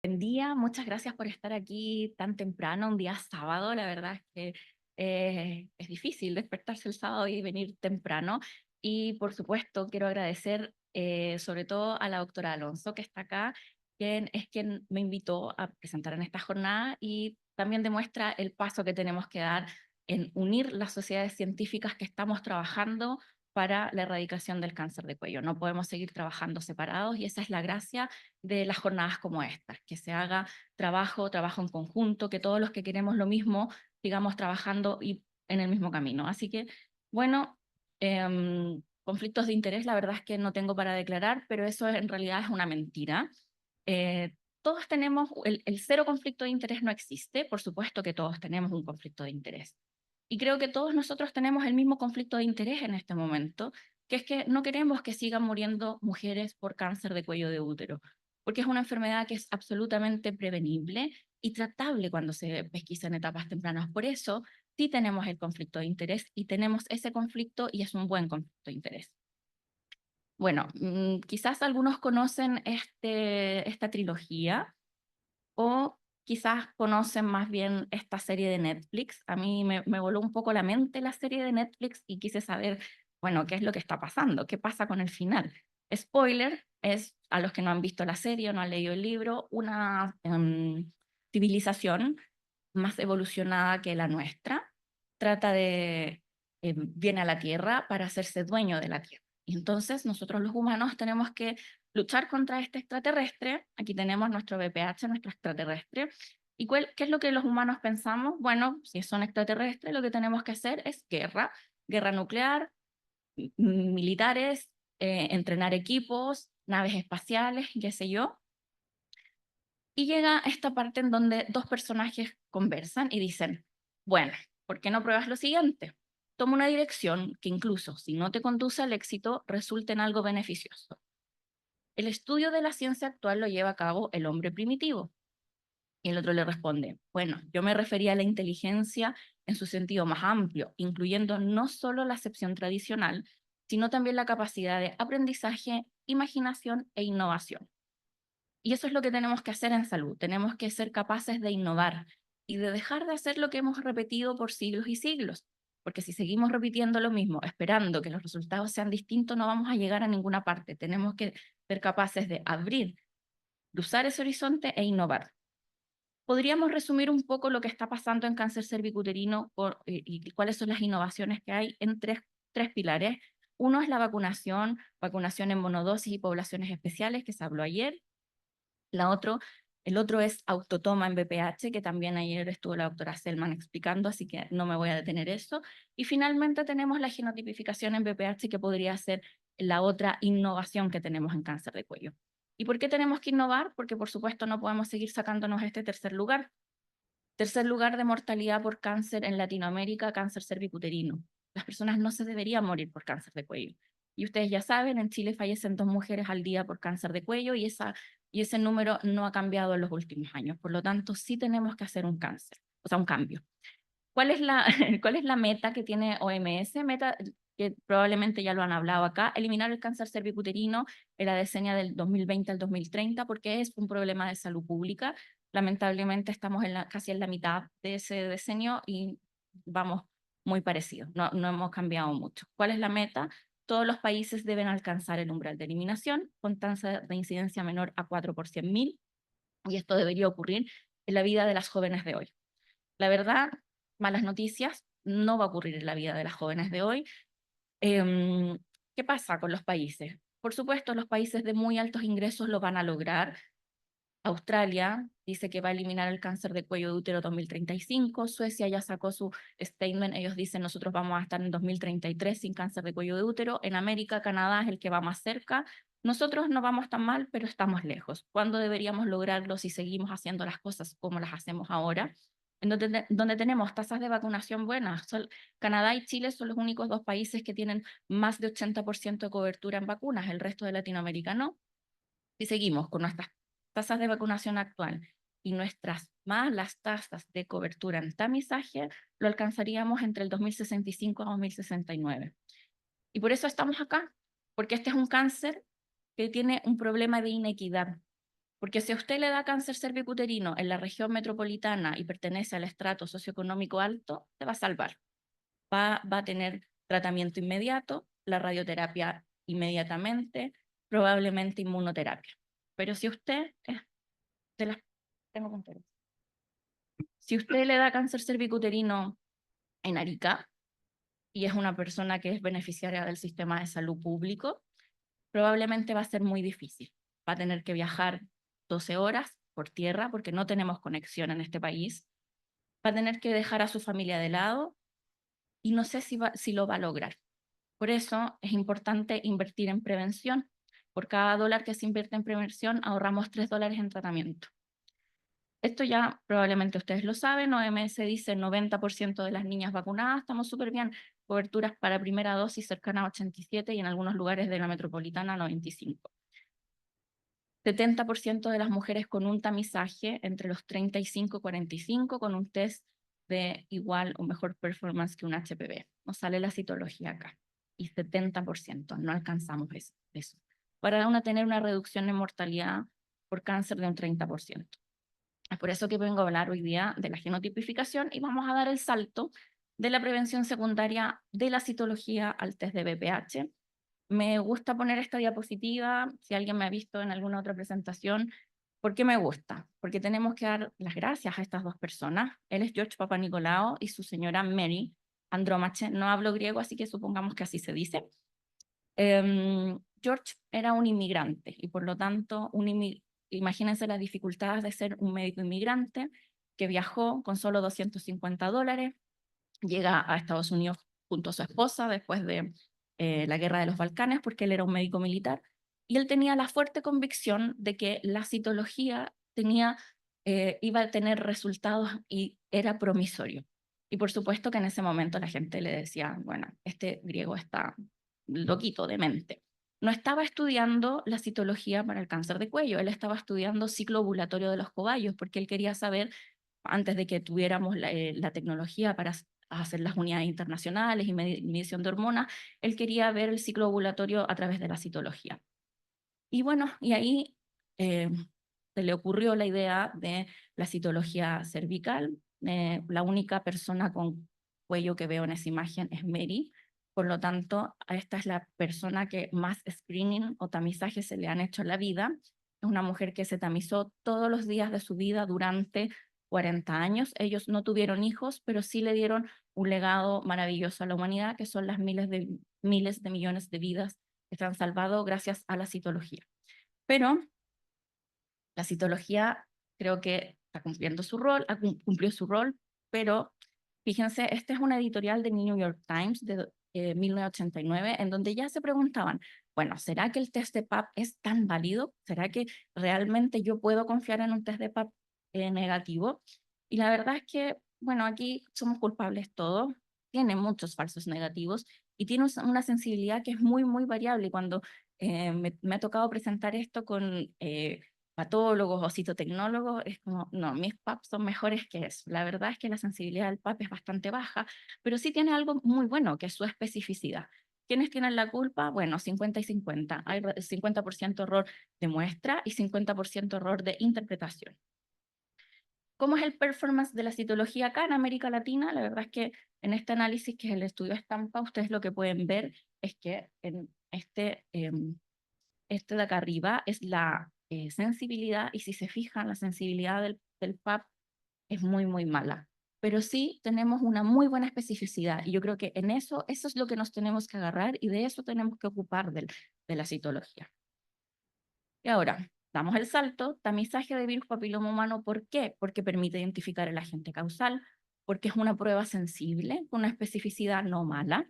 Buen día, muchas gracias por estar aquí tan temprano, un día sábado. La verdad es que es difícil despertarse el sábado y venir temprano. Y por supuesto, quiero agradecer sobre todo a la doctora Alonso, que está acá, quien es quien me invitó a presentar en esta jornada y también demuestra el paso que tenemos que dar en unir las sociedades científicas que estamos trabajando para la erradicación del cáncer de cuello. No podemos seguir trabajando separados y esa es la gracia de las jornadas como estas, que se haga trabajo en conjunto, que todos los que queremos lo mismo sigamos trabajando y en el mismo camino. Así que, bueno, conflictos de interés, la verdad es que no tengo para declarar, pero eso en realidad es una mentira. Todos tenemos, el cero conflicto de interés no existe, por supuesto que todos tenemos un conflicto de interés. Y creo que todos nosotros tenemos el mismo conflicto de interés en este momento, que es que no queremos que sigan muriendo mujeres por cáncer de cuello de útero, porque es una enfermedad que es absolutamente prevenible y tratable cuando se pesquisa en etapas tempranas. Por eso sí tenemos el conflicto de interés y tenemos ese conflicto y es un buen conflicto de interés. Bueno, quizás algunos conocen esta trilogía o quizás conocen más bien esta serie de Netflix. A mí me voló un poco la mente la serie de Netflix y quise saber, bueno, qué es lo que está pasando, qué pasa con el final. Spoiler, es a los que no han visto la serie o no han leído el libro, una civilización más evolucionada que la nuestra trata de, viene a la Tierra para hacerse dueño de la Tierra. Y entonces nosotros los humanos tenemos que luchar contra este extraterrestre. Aquí tenemos nuestro BPH, nuestro extraterrestre. ¿Y qué es lo que los humanos pensamos? Bueno, si son extraterrestres, lo que tenemos que hacer es guerra, guerra nuclear, militares, entrenar equipos, naves espaciales, qué sé yo. Y llega esta parte en donde dos personajes conversan y dicen, bueno, ¿por qué no pruebas lo siguiente? Toma una dirección que incluso si no te conduce al éxito, resulte en algo beneficioso. El estudio de la ciencia actual lo lleva a cabo el hombre primitivo. Y el otro le responde, bueno, yo me refería a la inteligencia en su sentido más amplio, incluyendo no solo la acepción tradicional, sino también la capacidad de aprendizaje, imaginación e innovación. Y eso es lo que tenemos que hacer en salud. Tenemos que ser capaces de innovar y de dejar de hacer lo que hemos repetido por siglos y siglos. Porque si seguimos repitiendo lo mismo, esperando que los resultados sean distintos, no vamos a llegar a ninguna parte. Tenemos que ser capaces de abrir, cruzar ese horizonte e innovar. Podríamos resumir un poco lo que está pasando en cáncer cervicuterino y cuáles son las innovaciones que hay en tres pilares. Uno es la vacunación, vacunación en monodosis y poblaciones especiales, que se habló ayer. El otro es autotoma en BPH, que también ayer estuvo la doctora Selman explicando, así que no me voy a detener eso. Y finalmente tenemos la genotipificación en BPH, que podría ser la otra innovación que tenemos en cáncer de cuello. ¿Y por qué tenemos que innovar? Porque por supuesto no podemos seguir sacándonos este tercer lugar. Tercer lugar de mortalidad por cáncer en Latinoamérica, cáncer cervicuterino. Las personas no se deberían morir por cáncer de cuello. Y ustedes ya saben, en Chile fallecen 2 mujeres al día por cáncer de cuello y ese número no ha cambiado en los últimos años. Por lo tanto, sí tenemos que hacer un cáncer, o sea, un cambio. ¿Cuál es la, cuál es la meta que tiene OMS? Meta que probablemente ya lo han hablado acá, eliminar el cáncer cervicuterino en la decenia del 2020 al 2030, porque es un problema de salud pública. Lamentablemente estamos casi en la mitad de ese decenio y vamos muy parecidos, no hemos cambiado mucho. ¿Cuál es la meta? Todos los países deben alcanzar el umbral de eliminación con tasa de incidencia menor a 4 por 100.000, y esto debería ocurrir en la vida de las jóvenes de hoy. La verdad, malas noticias, no va a ocurrir en la vida de las jóvenes de hoy. ¿Qué pasa con los países? Por supuesto, los países de muy altos ingresos lo van a lograr. Australia dice que va a eliminar el cáncer de cuello de útero 2035. Suecia ya sacó su statement. Ellos dicen nosotros vamos a estar en 2033 sin cáncer de cuello de útero. En América, Canadá es el que va más cerca. Nosotros no vamos tan mal, pero estamos lejos. ¿Cuándo deberíamos lograrlo si seguimos haciendo las cosas como las hacemos ahora? En donde tenemos tasas de vacunación buenas. Canadá y Chile son los únicos dos países que tienen más de 80% de cobertura en vacunas. El resto de Latinoamérica no. Si seguimos con nuestras tasas de vacunación actual y nuestras malas tasas de cobertura en tamizaje, lo alcanzaríamos entre el 2065 a 2069. Y por eso estamos acá, porque este es un cáncer que tiene un problema de inequidad. Porque si a usted le da cáncer cervicuterino en la región metropolitana y pertenece al estrato socioeconómico alto, te va a salvar. Va a tener tratamiento inmediato, la radioterapia inmediatamente, probablemente inmunoterapia. Pero si usted es de las... Tengo punteros. Si usted le da cáncer cervicuterino en Arica y es una persona que es beneficiaria del sistema de salud público, probablemente va a ser muy difícil. Va a tener que viajar 12 horas por tierra porque no tenemos conexión en este país. Va a tener que dejar a su familia de lado y no sé si lo va a lograr. Por eso es importante invertir en prevención. Por cada dólar que se invierte en prevención, ahorramos $3 en tratamiento. Esto ya probablemente ustedes lo saben, OMS dice 90% de las niñas vacunadas, estamos súper bien, coberturas para primera dosis cercana a 87 y en algunos lugares de la metropolitana 95. 70% de las mujeres con un tamizaje entre los 35 y 45 con un test de igual o mejor performance que un HPV. Nos sale la citología acá. Y 70%, no alcanzamos eso. Para tener una reducción en mortalidad por cáncer de un 30%. Es por eso que vengo a hablar hoy día de la genotipificación y vamos a dar el salto de la prevención secundaria de la citología al test de BPH. Me gusta poner esta diapositiva, si alguien me ha visto en alguna otra presentación. ¿Por qué me gusta? Porque tenemos que dar las gracias a estas dos personas. Él es George Papanikolaou y su señora Mary Andromache. No hablo griego, así que supongamos que así se dice. George era un inmigrante y por lo tanto, imagínense las dificultades de ser un médico inmigrante que viajó con solo $250, llega a Estados Unidos junto a su esposa después de la guerra de los Balcanes, porque él era un médico militar, y él tenía la fuerte convicción de que la citología iba a tener resultados y era promisorio. Y por supuesto que en ese momento la gente le decía, bueno, este griego está loquito de mente. No estaba estudiando la citología para el cáncer de cuello, él estaba estudiando ciclo ovulatorio de los cobayos, porque él quería saber, antes de que tuviéramos la tecnología para hacer las unidades internacionales y medición de hormonas, él quería ver el ciclo ovulatorio a través de la citología. Y bueno, y ahí se le ocurrió la idea de la citología cervical. La única persona con cuello que veo en esa imagen es Mary, por lo tanto, esta es la persona que más screening o tamizaje se le han hecho en la vida. Es una mujer que se tamizó todos los días de su vida durante 40 años. Ellos no tuvieron hijos, pero sí le dieron un legado maravilloso a la humanidad, que son las miles de millones de vidas que se han salvado gracias a la citología. Pero la citología creo que está cumpliendo su rol, cumplió su rol, pero fíjense, esta es una editorial de New York Times de 1989, en donde ya se preguntaban, bueno, ¿será que el test de PAP es tan válido? ¿Será que realmente yo puedo confiar en un test de PAP negativo? Y la verdad es que, bueno, aquí somos culpables todos, tiene muchos falsos negativos y tiene una sensibilidad que es muy, muy variable. Y cuando me ha tocado presentar esto con patólogos o citotecnólogos, es como, no, mis PAP son mejores que eso. La verdad es que la sensibilidad del PAP es bastante baja, pero sí tiene algo muy bueno, que es su especificidad. ¿Quiénes tienen la culpa? Bueno, 50 y 50. Hay 50% error de muestra y 50% error de interpretación. ¿Cómo es el performance de la citología acá en América Latina? La verdad es que en este análisis, que es el estudio estampa, ustedes lo que pueden ver es que en este de acá arriba es la sensibilidad, y si se fijan, la sensibilidad del PAP es muy, muy mala. Pero sí tenemos una muy buena especificidad, y yo creo que en eso es lo que nos tenemos que agarrar, y de eso tenemos que ocupar de la citología. Y ahora, damos el salto, tamizaje de virus papiloma humano. ¿Por qué? Porque permite identificar el agente causal, porque es una prueba sensible, con una especificidad no mala,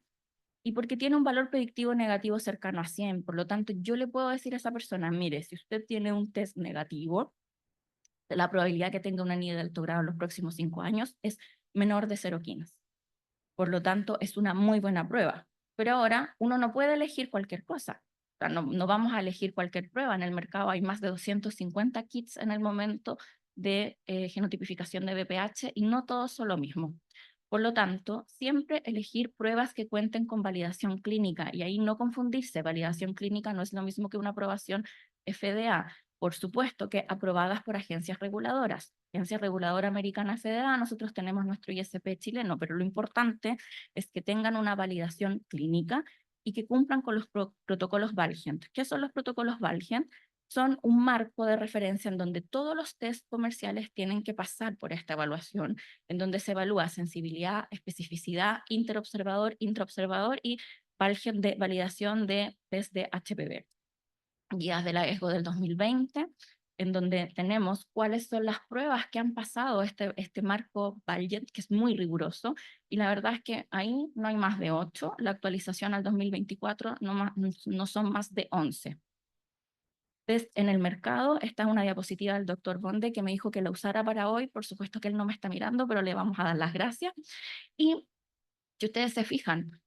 y porque tiene un valor predictivo negativo cercano a 100. Por lo tanto, yo le puedo decir a esa persona, mire, si usted tiene un test negativo, la probabilidad que tenga una niña de alto grado en los próximos 5 años es menor de 0,15. Por lo tanto, es una muy buena prueba. Pero ahora uno no puede elegir cualquier cosa. O sea, no vamos a elegir cualquier prueba. En el mercado hay más de 250 kits en el momento de genotipificación de BPH y no todos son lo mismo. Por lo tanto, siempre elegir pruebas que cuenten con validación clínica, y ahí no confundirse. Validación clínica no es lo mismo que una aprobación FDA. por supuesto que aprobadas por agencias reguladoras. Agencia Reguladora Americana FDA, nosotros tenemos nuestro ISP chileno, pero lo importante es que tengan una validación clínica y que cumplan con los protocolos Valgent. ¿Qué son los protocolos Valgent? Son un marco de referencia en donde todos los test comerciales tienen que pasar por esta evaluación, en donde se evalúa sensibilidad, especificidad, interobservador, intraobservador y de validación de test de HPV. Guías de la ESGO del 2020, en donde tenemos cuáles son las pruebas que han pasado este marco Valgent, que es muy riguroso, y la verdad es que ahí no hay más de 8, la actualización al 2024 no son más de 11. Test en el mercado, esta es una diapositiva del doctor Bonde que me dijo que la usara para hoy, por supuesto que él no me está mirando, pero le vamos a dar las gracias. Y si ustedes se fijan,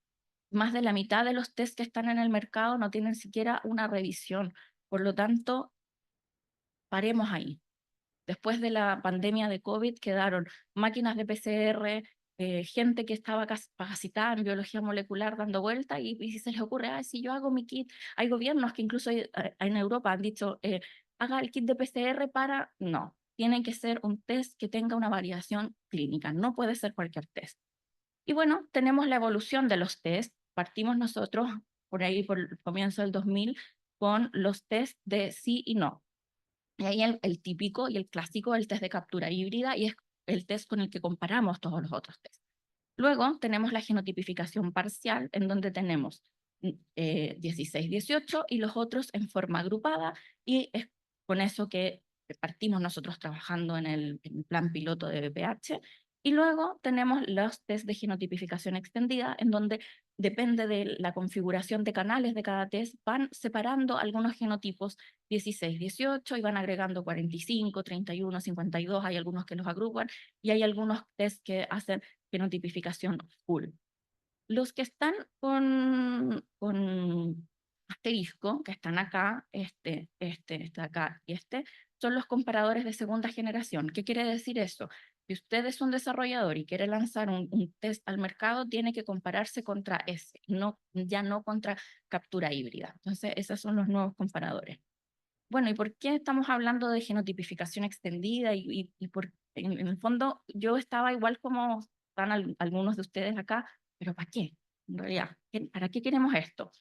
más de la mitad de los test que están en el mercado no tienen siquiera una revisión, por lo tanto, paremos ahí. Después de la pandemia de COVID quedaron máquinas de PCR, gente que estaba capacitada en biología molecular dando vuelta y si se les ocurre, si yo hago mi kit, hay gobiernos que incluso en Europa han dicho, haga el kit de PCR para, no, tiene que ser un test que tenga una variación clínica, no puede ser cualquier test. Y bueno, tenemos la evolución de los test, partimos nosotros por ahí por el comienzo del 2000 con los test de sí y no. Y ahí el típico y el clásico, el test de captura híbrida, y es el test con el que comparamos todos los otros tests. Luego tenemos la genotipificación parcial, en donde tenemos 16, 18 y los otros en forma agrupada, y es con eso que partimos nosotros trabajando en el plan piloto de BPH. Y luego tenemos los test de genotipificación extendida, en donde depende de la configuración de canales de cada test, van separando algunos genotipos 16, 18 y van agregando 45, 31, 52, hay algunos que los agrupan y hay algunos test que hacen genotipificación full. Los que están con asterisco, que están acá, este acá y son los comparadores de segunda generación. ¿Qué quiere decir eso? Si usted es un desarrollador y quiere lanzar un test al mercado, tiene que compararse contra ese, ya no contra captura híbrida. Entonces, esos son los nuevos comparadores. Bueno, ¿y por qué estamos hablando de genotipificación extendida? En el fondo, yo estaba igual como están algunos de ustedes acá, pero ¿para qué? En realidad, ¿para qué queremos esto?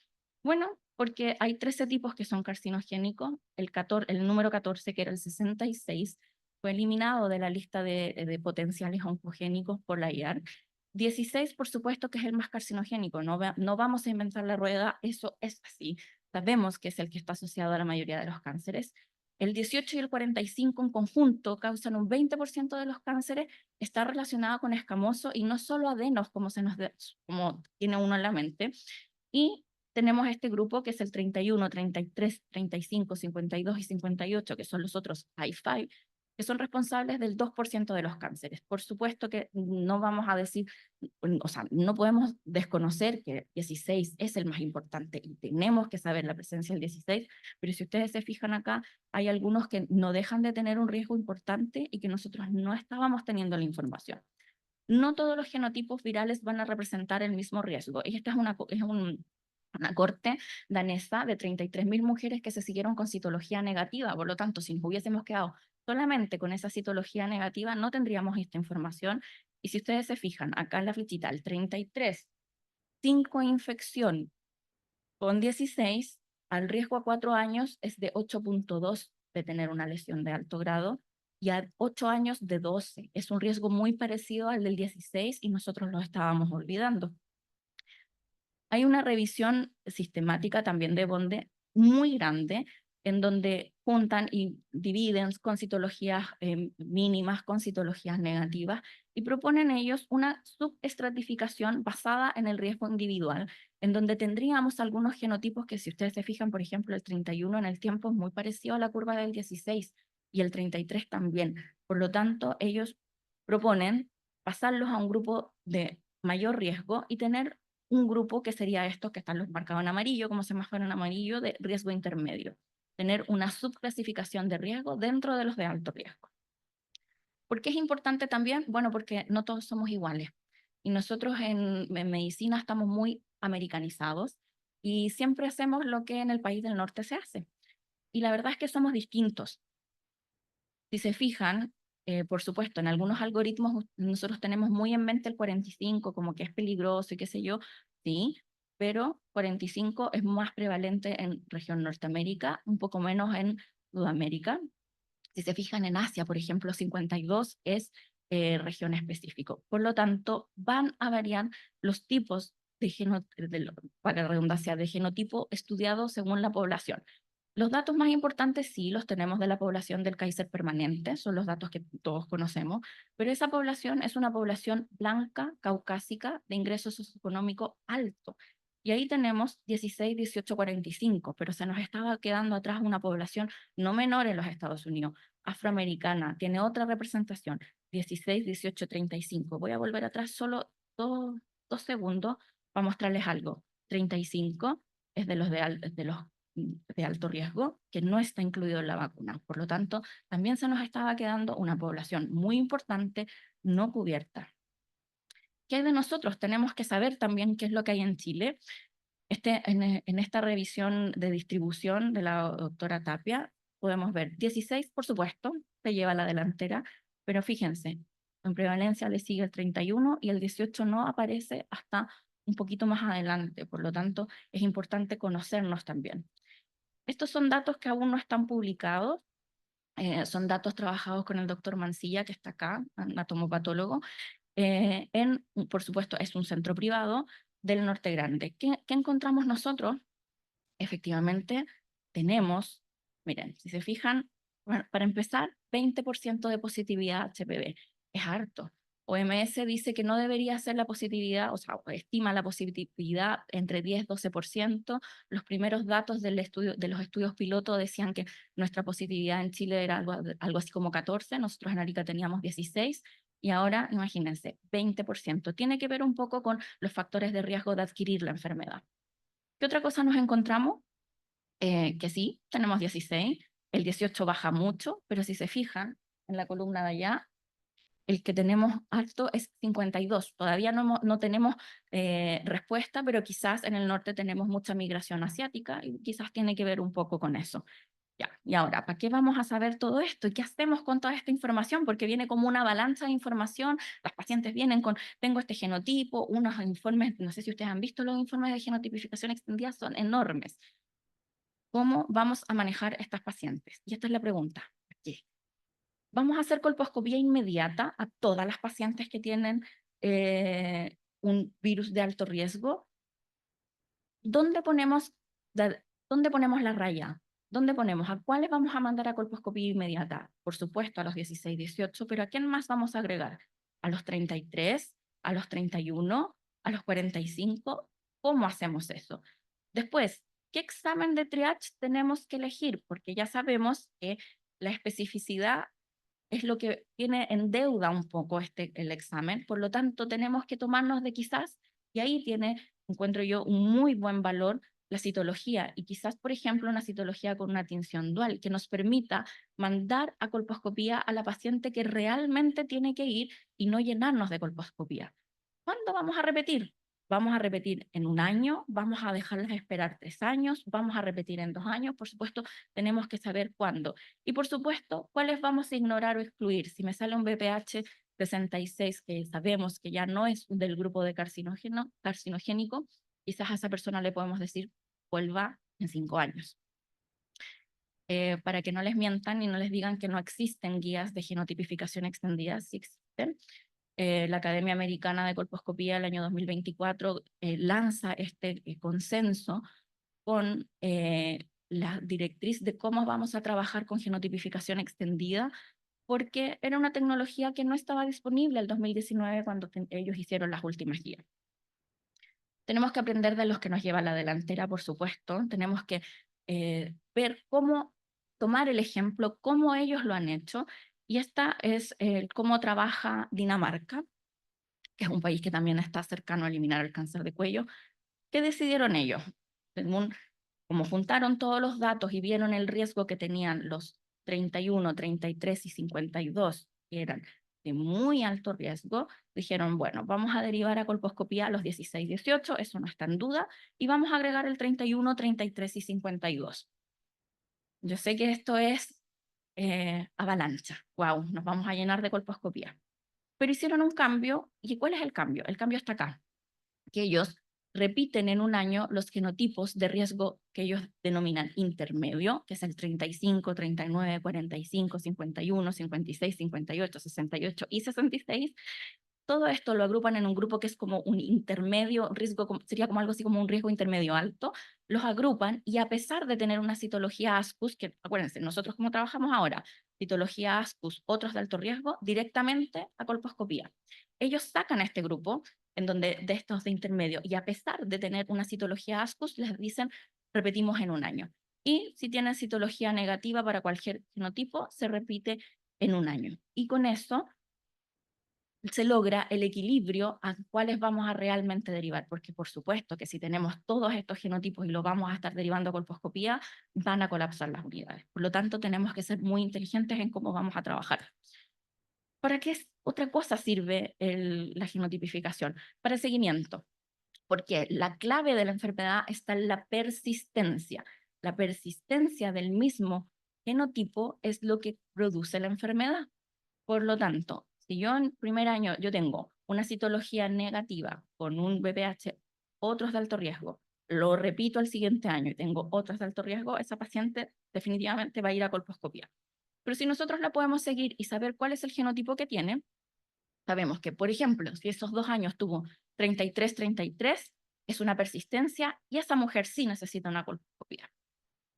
Bueno, porque hay 13 tipos que son carcinogénicos. El número 14, que era el 66, fue eliminado de la lista de potenciales oncogénicos por la IARC. 16, por supuesto, que es el más carcinogénico. No vamos a inventar la rueda, eso es así. Sabemos que es el que está asociado a la mayoría de los cánceres. El 18 y el 45 en conjunto causan un 20% de los cánceres, está relacionado con escamoso y no solo adenos, como tiene uno en la mente. Y tenemos este grupo que es el 31, 33, 35, 52 y 58, que son los otros I5, que son responsables del 2% de los cánceres. Por supuesto que no vamos a decir, o sea, no podemos desconocer que 16 es el más importante y tenemos que saber la presencia del 16, pero si ustedes se fijan acá, hay algunos que no dejan de tener un riesgo importante y que nosotros no estábamos teniendo la información. No todos los genotipos virales van a representar el mismo riesgo. Y esta es una corte danesa de 33.000 mujeres que se siguieron con citología negativa. Por lo tanto, si nos hubiésemos quedado solamente con esa citología negativa, no tendríamos esta información. Y si ustedes se fijan, acá en la flechita, el 33, 5 infección con 16, al riesgo a 4 años es de 8.2 de tener una lesión de alto grado y a 8 años de 12. Es un riesgo muy parecido al del 16 y nosotros lo estábamos olvidando. Hay una revisión sistemática también de Bonde muy grande, en donde juntan y dividen con citologías mínimas, con citologías negativas, y proponen ellos una subestratificación basada en el riesgo individual, en donde tendríamos algunos genotipos que si ustedes se fijan, por ejemplo, el 31 en el tiempo es muy parecido a la curva del 16 y el 33 también. Por lo tanto, ellos proponen pasarlos a un grupo de mayor riesgo y tener un grupo que sería estos que están los marcados en amarillo, como semáforo en amarillo, de riesgo intermedio. Tener una subclasificación de riesgo dentro de los de alto riesgo. ¿Por qué es importante también? Bueno, porque no todos somos iguales. Y nosotros en medicina estamos muy americanizados y siempre hacemos lo que en el país del norte se hace. y la verdad es que somos distintos. Si se fijan, por supuesto, en algunos algoritmos nosotros tenemos muy en mente el 45 como que es peligroso y qué sé yo, sí, pero 45 es más prevalente en región Norteamérica, un poco menos en Sudamérica. Si se fijan en Asia, por ejemplo, 52 es región específico. Por lo tanto, van a variar los tipos para la redundancia, de genotipo estudiados según la población. Los datos más importantes sí los tenemos de la población del Kaiser permanente, son los datos que todos conocemos, pero esa población es una población blanca, caucásica, de ingreso socioeconómico alto. Y ahí tenemos 16, 18, 45, pero se nos estaba quedando atrás una población no menor en los Estados Unidos, afroamericana, tiene otra representación, 16, 18, 35. Voy a volver atrás solo dos segundos para mostrarles algo. 35 es de alto riesgo, que no está incluido en la vacuna. Por lo tanto, también se nos estaba quedando una población muy importante no cubierta. ¿Qué hay de nosotros? Tenemos que saber también qué es lo que hay en Chile. En esta revisión de distribución de la doctora Tapia, podemos ver 16, por supuesto, se lleva la delantera, pero fíjense, en prevalencia le sigue el 31 y el 18 no aparece hasta un poquito más adelante, por lo tanto es importante conocernos también. Estos son datos que aún no están publicados, son datos trabajados con el doctor Mancilla, que está acá, anatomopatólogo, por supuesto, es un centro privado del Norte Grande. ¿Qué encontramos nosotros? Efectivamente, tenemos, miren, si se fijan, para empezar, 20% de positividad HPV. Es harto. OMS dice que no debería ser la positividad, o sea, estima la positividad entre 10-12%. Los primeros datos de los estudios piloto decían que nuestra positividad en Chile era algo así como 14, nosotros en Arica teníamos 16, y ahora, imagínense, 20%. Tiene que ver un poco con los factores de riesgo de adquirir la enfermedad. ¿Qué otra cosa nos encontramos? Que sí, tenemos 16, el 18 baja mucho, pero si se fijan en la columna de allá, el que tenemos alto es 52. Todavía no tenemos respuesta, pero quizás en el norte tenemos mucha migración asiática y quizás tiene que ver un poco con eso. Ya, y ahora, ¿para qué vamos a saber todo esto? ¿Y qué hacemos con toda esta información? Porque viene como una avalancha de información, las pacientes vienen con, tengo este genotipo, unos informes, no sé si ustedes han visto los informes de genotipificación extendida, son enormes. ¿Cómo vamos a manejar estas pacientes? Y esta es la pregunta. ¿Qué? ¿Vamos a hacer colposcopía inmediata a todas las pacientes que tienen un virus de alto riesgo? ¿Dónde ponemos, ¿Dónde ponemos la raya? ¿Dónde ponemos? ¿A cuáles vamos a mandar a colposcopía inmediata? Por supuesto, a los 16, 18, pero ¿a quién más vamos a agregar? ¿A los 33? ¿A los 31? ¿A los 45? ¿Cómo hacemos eso? Después, ¿qué examen de triage tenemos que elegir? Porque ya sabemos que la especificidad es lo que tiene en deuda un poco el examen, por lo tanto tenemos que tomarnos de quizás, y ahí encuentro yo, un muy buen valor la citología, y quizás, por ejemplo, una citología con una tinción dual, que nos permita mandar a colposcopía a la paciente que realmente tiene que ir y no llenarnos de colposcopía. ¿Cuándo vamos a repetir? Vamos a repetir en un año, vamos a dejarles esperar 3 años, vamos a repetir en 2 años, por supuesto, tenemos que saber cuándo. Y por supuesto, ¿cuáles vamos a ignorar o excluir? Si me sale un BPH 66 que sabemos que ya no es del grupo de carcinogénico, quizás a esa persona le podemos decir, vuelva en 5 años. Para que no les mientan y no les digan que no existen guías de genotipificación extendida, sí existen. La Academia Americana de Colposcopía el año 2024 lanza este consenso con la directriz de cómo vamos a trabajar con genotipificación extendida, porque era una tecnología que no estaba disponible el 2019 cuando ellos hicieron las últimas guías. Tenemos que aprender de los que nos llevan la delantera, por supuesto. Tenemos que ver cómo tomar el ejemplo, cómo ellos lo han hecho. Y esta es cómo trabaja Dinamarca, que es un país que también está cercano a eliminar el cáncer de cuello. ¿Qué decidieron ellos? Como juntaron todos los datos y vieron el riesgo que tenían los 31, 33 y 52, que eran de muy alto riesgo, dijeron, bueno, vamos a derivar a colposcopía a los 16, 18, eso no está en duda, y vamos a agregar el 31, 33 y 52. yo sé que esto es avalancha, wow, nos vamos a llenar de colposcopía. Pero hicieron un cambio, ¿y cuál es el cambio? El cambio está acá, que ellos repiten en un año los genotipos de riesgo que ellos denominan intermedio, que es el 35, 39, 45, 51, 56, 58, 68 y 66. Todo esto lo agrupan en un grupo que es como un intermedio, riesgo, sería como algo así como un riesgo intermedio alto, los agrupan y a pesar de tener una citología ASCUS, que acuérdense, nosotros como trabajamos ahora, citología ASCUS, otros de alto riesgo, directamente a colposcopía. Ellos sacan a este grupo en donde, de estos de intermedio y a pesar de tener una citología ASCUS, les dicen repetimos en un año. Y si tienen citología negativa para cualquier genotipo, se repite en un año. Y con eso se logra el equilibrio a cuáles vamos a realmente derivar, porque por supuesto que si tenemos todos estos genotipos y los vamos a estar derivando a colposcopía, van a colapsar las unidades. Por lo tanto, tenemos que ser muy inteligentes en cómo vamos a trabajar. ¿Para qué otra cosa sirve la genotipificación? Para el seguimiento, porque la clave de la enfermedad está en la persistencia. La persistencia del mismo genotipo es lo que produce la enfermedad. Por lo tanto, si yo en primer año yo tengo una citología negativa con un VPH, otros de alto riesgo, lo repito al siguiente año y tengo otros de alto riesgo, esa paciente definitivamente va a ir a colposcopía. Pero si nosotros la podemos seguir y saber cuál es el genotipo que tiene, sabemos que, por ejemplo, si esos 2 años tuvo 33, 33, es una persistencia y esa mujer sí necesita una colposcopía.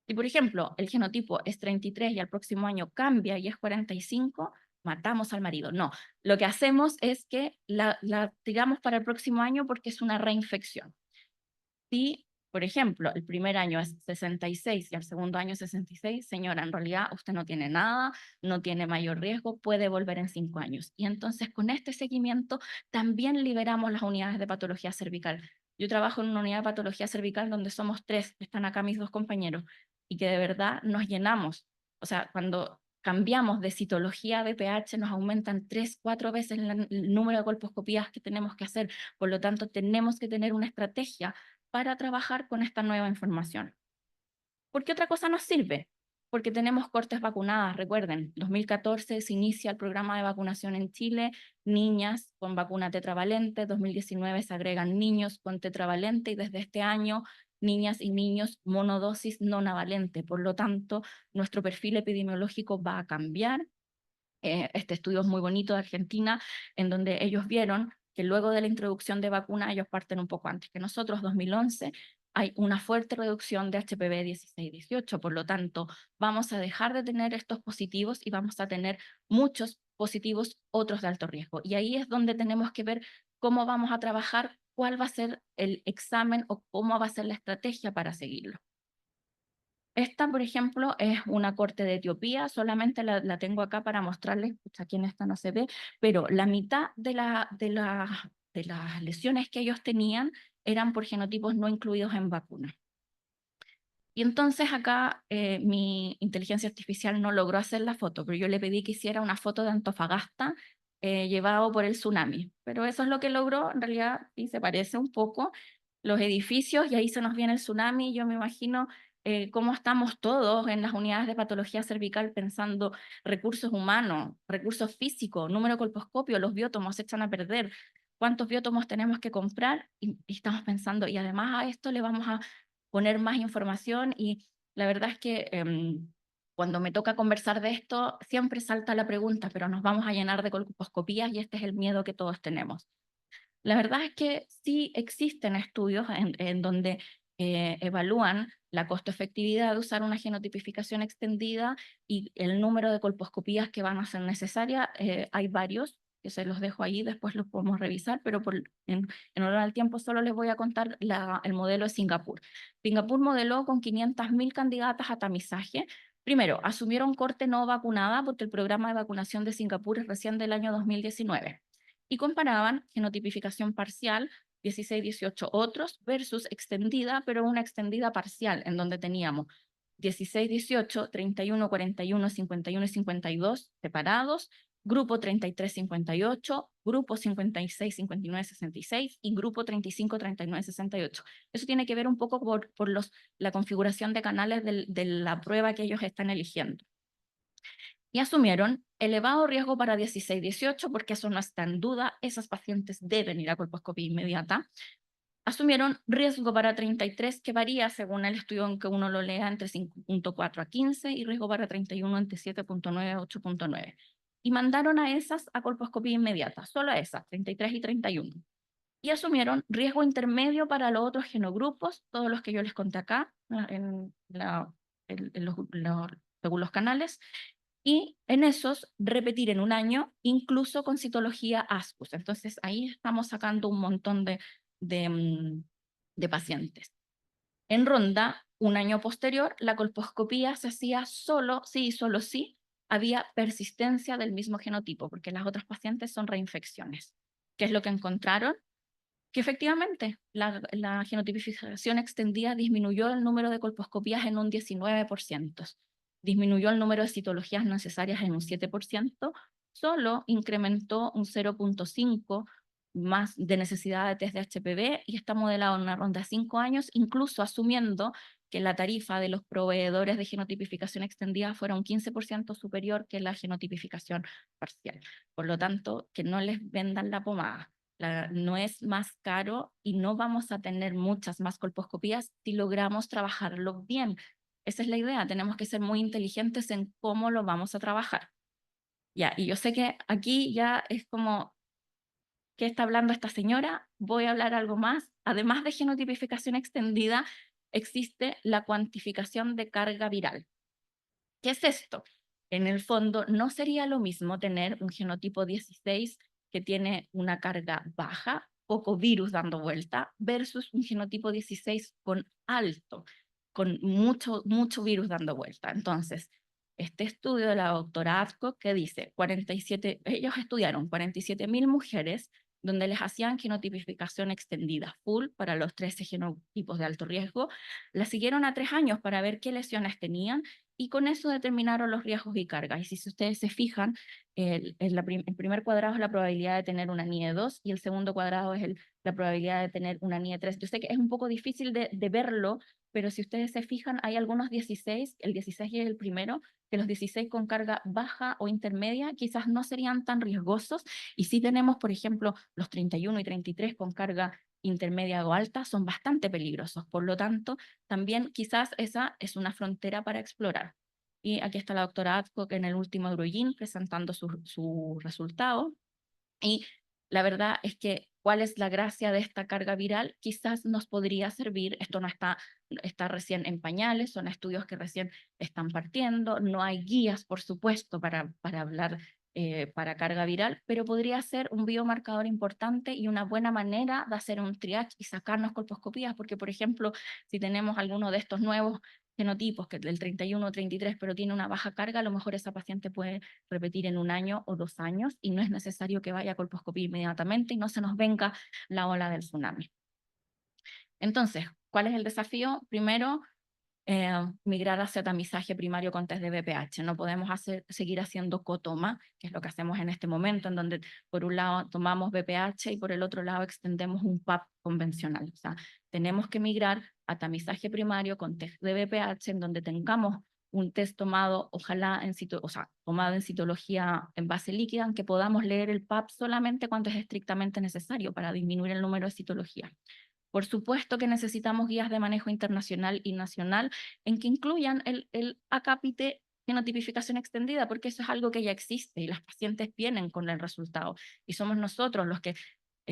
Si, por ejemplo, el genotipo es 33 y al próximo año cambia y es 45, matamos al marido. No, lo que hacemos es que la tiramos para el próximo año porque es una reinfección. Si, por ejemplo, el primer año es 66 y el segundo año es 66, señora, en realidad usted no tiene nada, no tiene mayor riesgo, puede volver en 5 años. Y entonces con este seguimiento también liberamos las unidades de patología cervical. Yo trabajo en una unidad de patología cervical donde somos 3, están acá mis 2 compañeros, y que de verdad nos llenamos. O sea, cuando cambiamos de citología a BPH nos aumentan 3, 4 veces el número de colposcopías que tenemos que hacer. Por lo tanto, tenemos que tener una estrategia para trabajar con esta nueva información. ¿Por qué otra cosa nos sirve? Porque tenemos cortes vacunadas, recuerden, 2014 se inicia el programa de vacunación en Chile, niñas con vacuna tetravalente, 2019 se agregan niños con tetravalente y desde este año niñas y niños monodosis no navalente. Por lo tanto, nuestro perfil epidemiológico va a cambiar. Este estudio es muy bonito de Argentina, en donde ellos vieron que luego de la introducción de vacuna, ellos parten un poco antes que nosotros, 2011, hay una fuerte reducción de HPV 16-18, por lo tanto, vamos a dejar de tener estos positivos y vamos a tener muchos positivos, otros de alto riesgo. Y ahí es donde tenemos que ver cómo vamos a trabajar, cuál va a ser el examen o cómo va a ser la estrategia para seguirlo. Esta, por ejemplo, es una corte de Etiopía, solamente la tengo acá para mostrarles, aquí en esta no se ve, pero la mitad de las lesiones que ellos tenían eran por genotipos no incluidos en vacuna. Y entonces acá mi inteligencia artificial no logró hacer la foto, pero yo le pedí que hiciera una foto de Antofagasta llevado por el tsunami. Pero eso es lo que logró, en realidad, y se parece un poco, los edificios, y ahí se nos viene el tsunami. Yo me imagino cómo estamos todos en las unidades de patología cervical pensando recursos humanos, recursos físicos, número de colposcopio, los biótomos se echan a perder. ¿Cuántos biótomos tenemos que comprar? Y estamos pensando, y además a esto le vamos a poner más información y la verdad es que cuando me toca conversar de esto siempre salta la pregunta, pero nos vamos a llenar de colposcopías y este es el miedo que todos tenemos. La verdad es que sí existen estudios en donde evalúan la costo-efectividad de usar una genotipificación extendida y el número de colposcopías que van a ser necesarias. Hay varios que se los dejo ahí, después los podemos revisar, pero en honor al tiempo solo les voy a contar el modelo de Singapur. Singapur modeló con 500.000 candidatas a tamizaje. Primero, asumieron corte no vacunada porque el programa de vacunación de Singapur es recién del año 2019 y comparaban genotipificación parcial, 16-18 otros, versus extendida, pero una extendida parcial, en donde teníamos 16-18, 31, 41, 51 y 52 separados, grupo 33-58, grupo 56-59-66 y grupo 35-39-68. Eso tiene que ver un poco por la configuración de canales de la prueba que ellos están eligiendo. Y asumieron elevado riesgo para 16-18, porque eso no está en duda, esas pacientes deben ir a colposcopía inmediata. Asumieron riesgo para 33, que varía según el estudio en que uno lo lea, entre 5.4 a 15, y riesgo para 31 entre 7.9 a 8.9. Y mandaron a esas a colposcopía inmediata, solo a esas, 33 y 31. Y asumieron riesgo intermedio para los otros genogrupos, todos los que yo les conté acá, según los canales, y en esos repetir en un año, incluso con citología ASCUS. Entonces ahí estamos sacando un montón de pacientes. En ronda, un año posterior, la colposcopía se hacía solo si había persistencia del mismo genotipo, porque las otras pacientes son reinfecciones. ¿Qué es lo que encontraron? Que efectivamente la genotipificación extendida disminuyó el número de colposcopías en un 19%, disminuyó el número de citologías necesarias en un 7%, solo incrementó un 0.5 más de necesidad de test de HPV, y está modelado en una ronda de 5 años, incluso asumiendo que la tarifa de los proveedores de genotipificación extendida fuera un 15% superior que la genotipificación parcial. Por lo tanto, que no les vendan la pomada. No es más caro y no vamos a tener muchas más colposcopías si logramos trabajarlo bien. Esa es la idea, tenemos que ser muy inteligentes en cómo lo vamos a trabajar. Ya, y yo sé que aquí ya es como, ¿qué está hablando esta señora? Voy a hablar algo más. Además de genotipificación extendida, existe la cuantificación de carga viral. ¿Qué es esto? En el fondo, no sería lo mismo tener un genotipo 16 que tiene una carga baja, poco virus dando vuelta, versus un genotipo 16 con alto, con mucho virus dando vuelta. Entonces, este estudio de la doctora Adcock que dice, ellos estudiaron 47.000 mujeres donde les hacían genotipificación extendida full para los 13 genotipos de alto riesgo, las siguieron a 3 años para ver qué lesiones tenían y con eso determinaron los riesgos y cargas. Y si ustedes se fijan, el primer cuadrado es la probabilidad de tener una NIE 2 y el segundo cuadrado es la probabilidad de tener una NIE 3. Yo sé que es un poco difícil de verlo, pero si ustedes se fijan, hay algunos 16, el 16 es el primero, que los 16 con carga baja o intermedia quizás no serían tan riesgosos, y si tenemos, por ejemplo, los 31 y 33 con carga intermedia o alta, son bastante peligrosos. Por lo tanto, también quizás esa es una frontera para explorar. Y aquí está la doctora Adcock en el último Eurogin presentando su resultado. Y la verdad es que, ¿cuál es la gracia de esta carga viral? Quizás nos podría servir, esto no está recién en pañales, son estudios que recién están partiendo, no hay guías, por supuesto, para hablar para carga viral, pero podría ser un biomarcador importante y una buena manera de hacer un triage y sacarnos colposcopías, porque, por ejemplo, si tenemos alguno de estos nuevos genotipos, que del 31 o 33, pero tiene una baja carga, a lo mejor esa paciente puede repetir en 1 año o 2 años y no es necesario que vaya a colposcopía inmediatamente y no se nos venga la ola del tsunami. Entonces, ¿cuál es el desafío? Primero, migrar hacia tamizaje primario con test de BPH. No podemos seguir haciendo cotoma, que es lo que hacemos en este momento, en donde por un lado tomamos BPH y por el otro lado extendemos un PAP convencional. O sea, tenemos que migrar a tamizaje primario con test de BPH, en donde tengamos un test tomado, ojalá tomado en citología en base líquida, en que podamos leer el PAP solamente cuando es estrictamente necesario para disminuir el número de citologías. Por supuesto que necesitamos guías de manejo internacional y nacional en que incluyan el acápite genotipificación extendida, porque eso es algo que ya existe y las pacientes vienen con el resultado. Y somos nosotros los que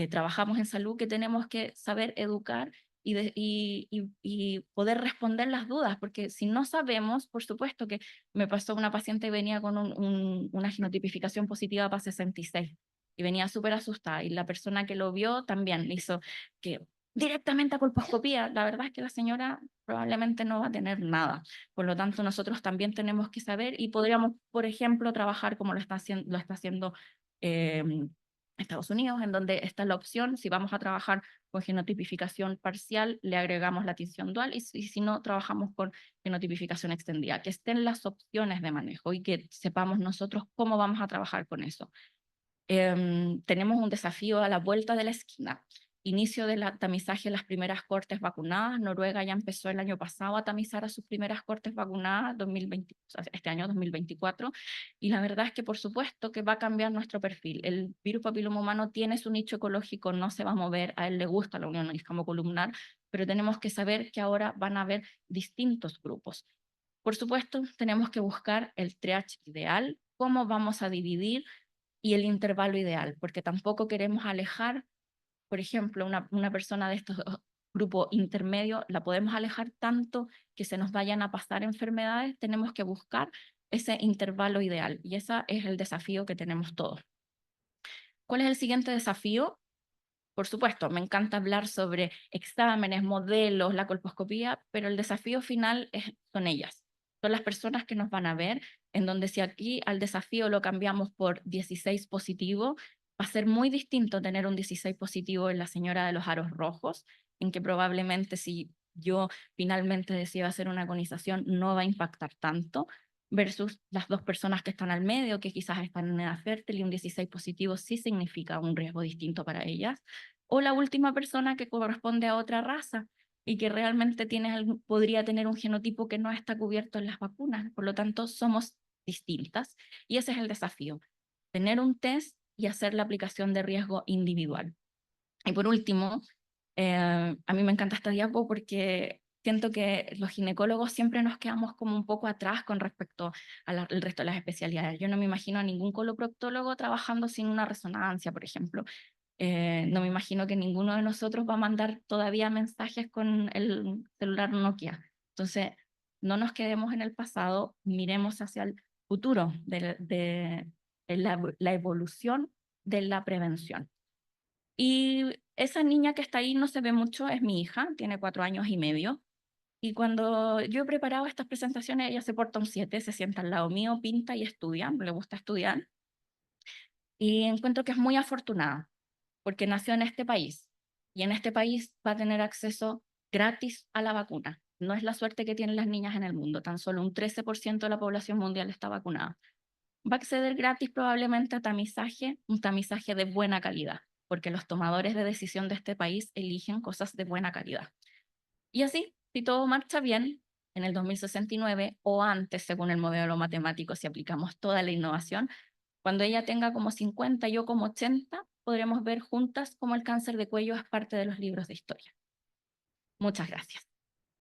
trabajamos en salud que tenemos que saber educar y poder responder las dudas, porque si no sabemos, por supuesto que me pasó una paciente que venía con una genotipificación positiva para 66 y venía súper asustada, y la persona que lo vio también hizo que directamente a colposcopía. La verdad es que la señora probablemente no va a tener nada. Por lo tanto, nosotros también tenemos que saber y podríamos, por ejemplo, trabajar como lo está haciendo Estados Unidos, en donde está la opción, si vamos a trabajar con genotipificación parcial, le agregamos la tinción dual, y si no, trabajamos con genotipificación extendida, que estén las opciones de manejo y que sepamos nosotros cómo vamos a trabajar con eso. Tenemos un desafío a la vuelta de la esquina. Inicio del tamizaje de las primeras cortes vacunadas. Noruega ya empezó el año pasado a tamizar a sus primeras cortes vacunadas, 2020, o sea, este año 2024, y la verdad es que por supuesto que va a cambiar nuestro perfil. El virus papiloma humano tiene su nicho ecológico, no se va a mover, a él le gusta la unión isquiocolumnar, pero tenemos que saber que ahora van a haber distintos grupos. Por supuesto, tenemos que buscar el triage ideal, cómo vamos a dividir y el intervalo ideal, porque tampoco queremos alejar, por ejemplo, una persona de estos grupos intermedios, la podemos alejar tanto que se nos vayan a pasar enfermedades, tenemos que buscar ese intervalo ideal y ese es el desafío que tenemos todos. ¿Cuál es el siguiente desafío? Por supuesto, me encanta hablar sobre exámenes, modelos, la colposcopía, pero el desafío final son ellas. Son las personas que nos van a ver, en donde si aquí al desafío lo cambiamos por 16 positivo, va a ser muy distinto tener un 16 positivo en la señora de los aros rojos, en que probablemente si yo finalmente decido hacer una conización no va a impactar tanto, versus las dos personas que están al medio, que quizás están en edad fértil, y un 16 positivo sí significa un riesgo distinto para ellas, o la última persona que corresponde a otra raza y que realmente podría tener un genotipo que no está cubierto en las vacunas. Por lo tanto, somos distintas y ese es el desafío, tener un test y hacer la aplicación de riesgo individual. Y por último, a mí me encanta esta diapo porque siento que los ginecólogos siempre nos quedamos como un poco atrás con respecto al resto de las especialidades. Yo no me imagino a ningún coloproctólogo trabajando sin una resonancia, por ejemplo. No me imagino que ninguno de nosotros va a mandar todavía mensajes con el celular Nokia. Entonces, no nos quedemos en el pasado, miremos hacia el futuro de la evolución de la prevención. Y esa niña que está ahí no se ve mucho, es mi hija, tiene 4 años y medio. Y cuando yo he preparado estas presentaciones, ella se porta un 7, se sienta al lado mío, pinta y estudia, le gusta estudiar. Y encuentro que es muy afortunada porque nació en este país y en este país va a tener acceso gratis a la vacuna. No es la suerte que tienen las niñas en el mundo, tan solo un 13% de la población mundial está vacunada. Va a acceder gratis probablemente a tamizaje, un tamizaje de buena calidad, porque los tomadores de decisión de este país eligen cosas de buena calidad. Y así, si todo marcha bien, en el 2069 o antes, según el modelo matemático, si aplicamos toda la innovación, cuando ella tenga como 50 y yo como 80, podremos ver juntas cómo el cáncer de cuello es parte de los libros de historia. Muchas gracias.